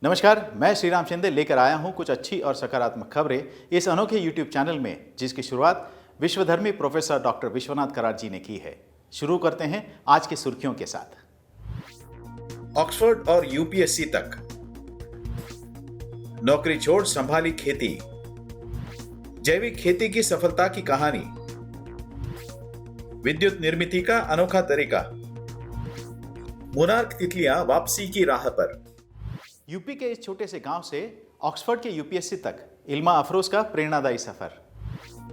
नमस्कार, मैं श्री राम शिंदे लेकर आया हूं कुछ अच्छी और सकारात्मक खबरें इस अनोखे YouTube चैनल में, जिसकी शुरुआत विश्वधर्मी प्रोफेसर डॉक्टर विश्वनाथ कराड़ जी ने की है। शुरू करते हैं आज की सुर्खियों के साथ। ऑक्सफोर्ड और यूपीएससी तक नौकरी छोड़ संभाली खेती। जैविक खेती की सफलता की कहानी। विद्युत निर्मिती का अनोखा तरीका। मोनार्क तितलियां वापसी की राह पर। यूपी के इस छोटे से गांव से ऑक्सफोर्ड के यूपीएससी तक इल्मा अफरोज का प्रेरणादायी सफर।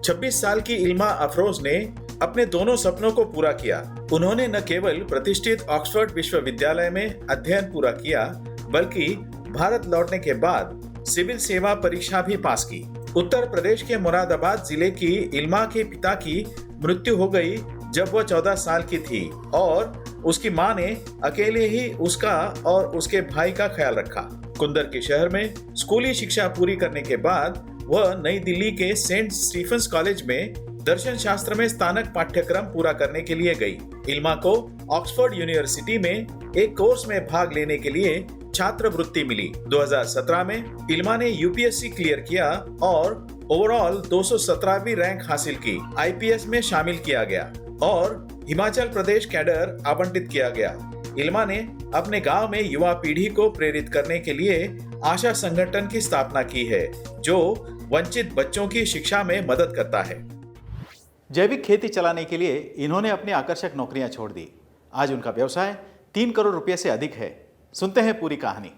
26 साल की इल्मा अफरोज ने अपने दोनों सपनों को पूरा किया। उन्होंने न केवल प्रतिष्ठित ऑक्सफोर्ड विश्वविद्यालय में अध्ययन पूरा किया, बल्कि भारत लौटने के बाद सिविल सेवा परीक्षा भी पास की। उत्तर प्रदेश के मुरादाबाद जिले की इल्मा के पिता की मृत्यु हो गई जब वह 14 साल की थी और उसकी मां ने अकेले ही उसका और उसके भाई का ख्याल रखा। कुंदर के शहर में स्कूली शिक्षा पूरी करने के बाद वह नई दिल्ली के सेंट स्टीफेंस कॉलेज में दर्शन शास्त्र में स्नातक पाठ्यक्रम पूरा करने के लिए गई। इल्मा को ऑक्सफोर्ड यूनिवर्सिटी में एक कोर्स में भाग लेने के लिए छात्रवृत्ति मिली। 2017 में इल्मा ने यूपीएससी क्लियर किया और ओवरऑल 217वीं रैंक हासिल की। आईपीएस में शामिल किया गया और हिमाचल प्रदेश कैडर आवंटित किया गया। इल्मा ने अपने गांव में युवा पीढ़ी को प्रेरित करने के लिए आशा संगठन की स्थापना की है, जो वंचित बच्चों की शिक्षा में मदद करता है। जैविक खेती चलाने के लिए इन्होंने अपनी आकर्षक नौकरियां छोड़ दी। आज उनका व्यवसाय 3 करोड़ रुपए से अधिक है। सुनते हैं पूरी कहानी।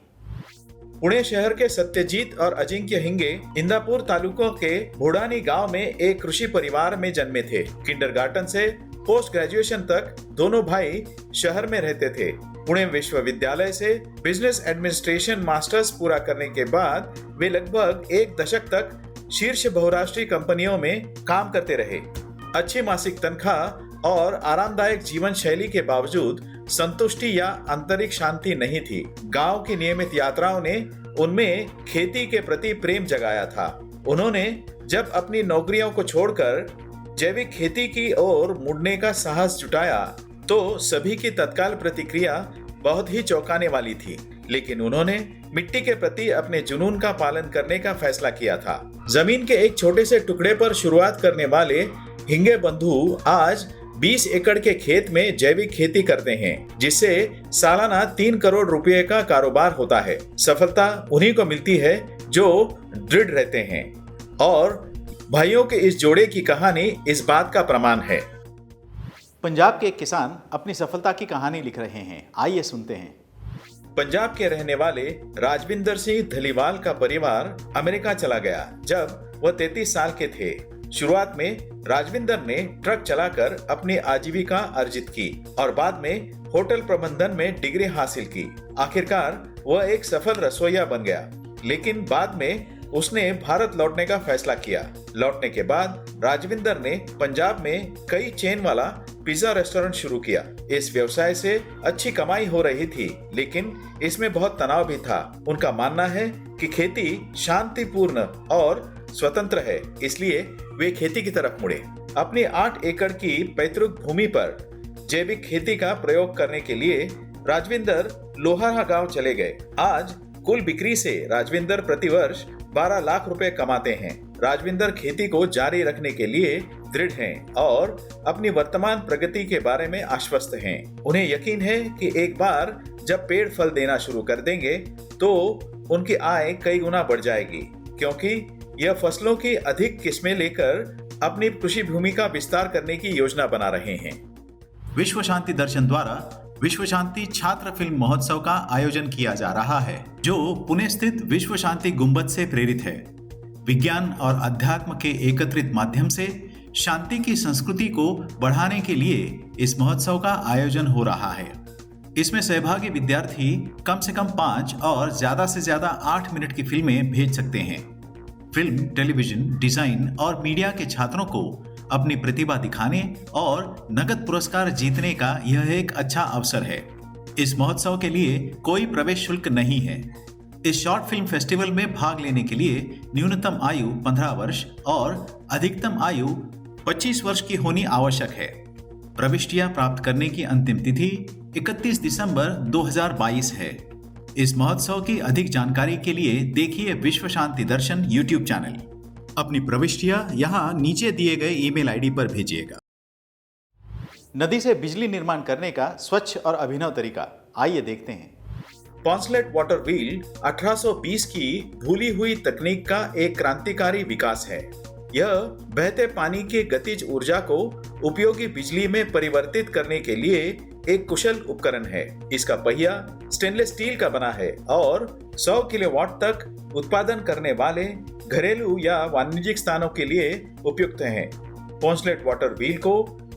पुणे शहर के सत्यजीत और अजिंक्य हिंगे इंदापुर तालुकों के भोडानी गांव में एक कृषि परिवार में जन्मे थे। किंडरगार्टन से पोस्ट ग्रेजुएशन तक दोनों भाई शहर में रहते थे। पुणे विश्वविद्यालय से बिजनेस एडमिनिस्ट्रेशन मास्टर्स पूरा करने के बाद वे लगभग 1 दशक तक शीर्ष बहुराष्ट्रीय कंपनियों में काम करते रहे। अच्छी मासिक तनख्वाह और आरामदायक जीवन शैली के बावजूद संतुष्टि या आंतरिक शांति नहीं थी। गांव की नियमित यात्राओं ने उनमें खेती के प्रति प्रेम जगाया था। उन्होंने जब अपनी नौकरियों को छोड़कर जैविक खेती की ओर मुड़ने का साहस जुटाया तो सभी की तत्काल प्रतिक्रिया बहुत ही चौंकाने वाली थी, लेकिन उन्होंने मिट्टी के प्रति अपने जुनून का पालन करने का फैसला किया था। जमीन के एक छोटे से टुकड़े पर शुरुआत करने वाले हिंगे बंधु आज 20 एकड़ के खेत में जैविक खेती करते हैं, जिससे सालाना 3 करोड़ रुपए का कारोबार होता है। सफलता उन्हीं को मिलती है जो दृढ़ रहते हैं और भाइयों के इस जोड़े की कहानी इस बात का प्रमाण है। पंजाब के एक किसान अपनी सफलता की कहानी लिख रहे हैं। आइए सुनते हैं। पंजाब के रहने वाले राजविंदर सिंह धलीवाल का परिवार अमेरिका चला गया जब वह 33 साल के थे। शुरुआत में राजविंदर ने ट्रक चलाकर अपनी आजीविका अर्जित की और बाद में होटल प्रबंधन में डिग्री हासिल की। आखिरकार वह एक सफल रसोइया बन गया, लेकिन बाद में उसने भारत लौटने का फैसला किया। लौटने के बाद राजविंदर ने पंजाब में कई चेन वाला पिज्जा रेस्टोरेंट शुरू किया। इस व्यवसाय से अच्छी कमाई हो रही थी, लेकिन इसमें बहुत तनाव भी था। उनका मानना है कि खेती शांतिपूर्ण और स्वतंत्र है, इसलिए वे खेती की तरफ मुड़े। अपनी 8 एकड़ की पैतृक भूमि पर जैविक खेती का प्रयोग करने के लिए राजविंदर लोहारा गांव चले गए। आज कुल बिक्री से राजविंदर प्रतिवर्ष 12 लाख रुपए कमाते हैं। राजविंदर खेती को जारी रखने के लिए दृढ़ हैं और अपनी वर्तमान प्रगति के बारे में आश्वस्त हैं। उन्हें यकीन है कि एक बार जब पेड़ फल देना शुरू कर देंगे तो उनकी आय कई गुना बढ़ जाएगी, क्योंकि यह फसलों की अधिक किस्में लेकर अपनी कृषि भूमि का विस्तार करने की योजना बना रहे हैं। विश्व शांति दर्शन द्वारा विश्व शांति छात्र फिल्म महोत्सव का आयोजन किया जा रहा है, जो पुणे स्थित विश्व शांति गुंबद से प्रेरित है। विज्ञान और अध्यात्म के एकत्रित माध्यम से शांति की संस्कृति को बढ़ाने के लिए इस महोत्सव का आयोजन हो रहा है। इसमें सहभागी विद्यार्थी कम से कम 5 और ज्यादा से ज्यादा 8 मिनट की फिल्में भेज सकते हैं। फिल्म, टेलीविजन, डिजाइन और मीडिया के छात्रों को अपनी प्रतिभा दिखाने और नगद पुरस्कार जीतने का यह एक अच्छा अवसर है। इस महोत्सव के लिए कोई प्रवेश शुल्क नहीं है। इस शॉर्ट फिल्म फेस्टिवल में भाग लेने के लिए न्यूनतम आयु 15 वर्ष और अधिकतम आयु 25 वर्ष की होनी आवश्यक है। प्रविष्टियां प्राप्त करने की अंतिम तिथि 31 दिसंबर 2022 है। इस महोत्सव की अधिक जानकारी के लिए देखिए विश्व शांति दर्शन यूट्यूब चैनल। अपनी प्रविष्टियां यहां नीचे दिए गए ईमेल आईडी पर भेजिएगा। नदी से बिजली निर्माण करने का स्वच्छ और अभिनव तरीका, आइए देखते हैं। पॉन्सलेट वाटर व्हील 1820 की भूली हुई तकनीक का एक क्रांतिकारी विकास है। यह बहते पानी की गतिज ऊर्जा को उपयोगी बिजली में परिवर्तित करने के लिए एक कुशल उपकरण है। इसका पहिया स्टेनलेस स्टील का बना है और 100 किलोवाट तक उत्पादन करने वाले घरेलू या वाणिज्यिक स्थानों के लिए उपयुक्त है। पॉन्सलेट वाटर व्हील को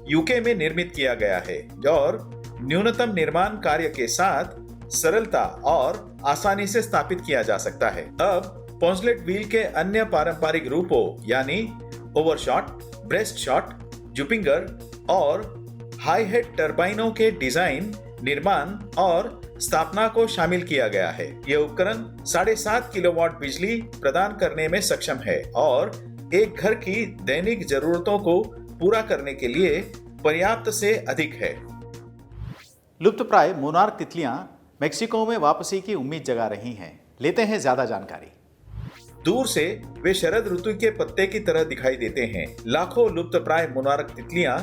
यूके में निर्मित किया गया है और न्यूनतम निर्माण कार्य के साथ सरलता और आसानी से स्थापित किया जा सकता है। अब पॉन्सलेट व्हील के अन्य पारंपरिक रूपों यानी ओवरशॉट, ब्रेस्ट शॉट, जुपिंगर और हाई हेड टर्बाइनों के डिजाइन, निर्माण और स्थापना को शामिल किया गया है। यह उपकरण 7.5 किलोवाट बिजली प्रदान करने में सक्षम है और एक घर की दैनिक जरूरतों को पूरा करने के लिए पर्याप्त से अधिक है। लुप्तप्राय मोनार्क तितलियां मेक्सिको में वापसी की उम्मीद जगा रही हैं। लेते हैं ज्यादा जानकारी। दूर से वे शरद ऋतु के पत्ते की तरह दिखाई देते हैं। लाखों लुप्तप्राय मोनार्क तितलियां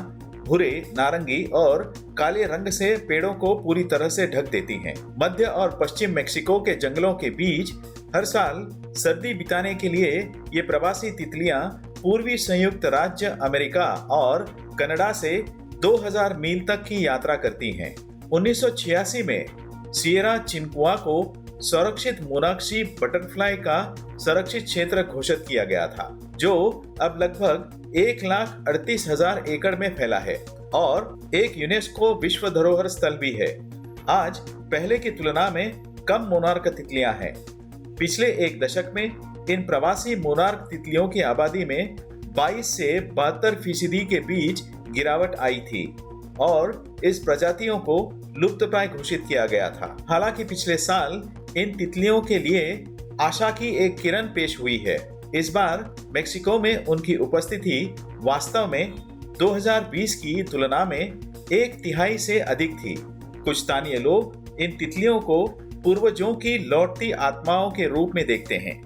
भूरे, नारंगी और काले रंग से पेड़ों को पूरी तरह से ढक देती हैं। मध्य और पश्चिम मेक्सिको के जंगलों के बीच हर साल सर्दी बिताने के लिए ये प्रवासी तितलियां पूर्वी संयुक्त राज्य अमेरिका और कनाडा से 2000 मील तक की यात्रा करती हैं। 1986 में सिएरा चिनकुआ को संरक्षित मोनाक्सी बटरफ्लाई का संरक्षित क्षेत्र घोषित किया गया था, जो अब लगभग 1,38,000 एकड़ में फैला है और एक यूनेस्को विश्व धरोहर स्थल भी है। आज पहले की तुलना में कम मोनार्क तितलियां हैं। पिछले एक दशक में इन प्रवासी मोनार्क तितलियों की आबादी में 22 से 72% के बीच गिरावट आई थी और इस प्रजातियों को लुप्तप्राय घोषित किया गया था। हालांकि पिछले साल इन तितलियों के लिए आशा की एक किरण पेश हुई है। इस बार मेक्सिको में उनकी उपस्थिति वास्तव में 2020 की तुलना में 1/3 से अधिक थी। कुछ स्थानीय लोग इन तितलियों को पूर्वजों की लौटती आत्माओं के रूप में देखते हैं।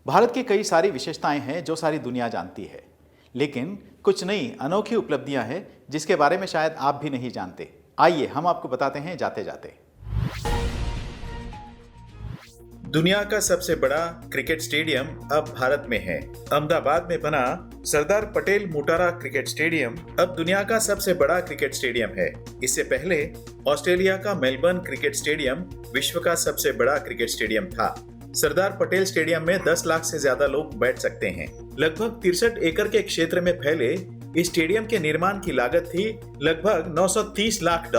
भारत की कई सारी विशेषताएं हैं जो सारी दुनिया जानती है, लेकिन कुछ नई अनोखी उपलब्धियां हैं जिसके बारे में शायद आप भी नहीं जानते। आइए हम आपको बताते हैं जाते जाते। दुनिया का सबसे बड़ा क्रिकेट स्टेडियम अब भारत में है। अहमदाबाद में बना सरदार पटेल मोटेरा क्रिकेट स्टेडियम अब दुनिया का सबसे बड़ा क्रिकेट स्टेडियम है। इससे पहले ऑस्ट्रेलिया का मेलबर्न क्रिकेट स्टेडियम विश्व का सबसे बड़ा क्रिकेट स्टेडियम था। सरदार पटेल स्टेडियम में 10 लाख से ज्यादा लोग बैठ सकते हैं। लगभग 63 एकड़ के क्षेत्र में फैले इस स्टेडियम के निर्माण की लागत थी लगभग $930 लाख।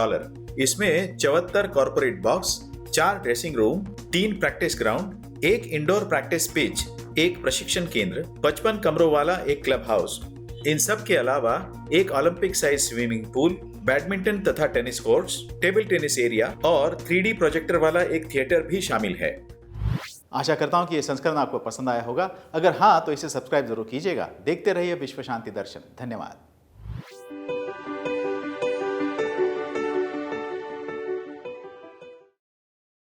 इसमें 74 corporate box, 4 dressing room, 3 practice ground, 1 indoor practice pitch, 1 प्रशिक्षण केंद्र, 55 कमरों वाला एक क्लब हाउस, इन सब के अलावा एक Olympic size swimming pool, badminton तथा tennis courts, table tennis area और 3D प्रोजेक्टर वाला एक थिएटर भी शामिल है। आशा करता हूं कि यह संस्करण आपको पसंद आया होगा। अगर हाँ तो इसे सब्सक्राइब जरूर कीजिएगा। देखते रहिए विश्व शांति दर्शन। धन्यवाद।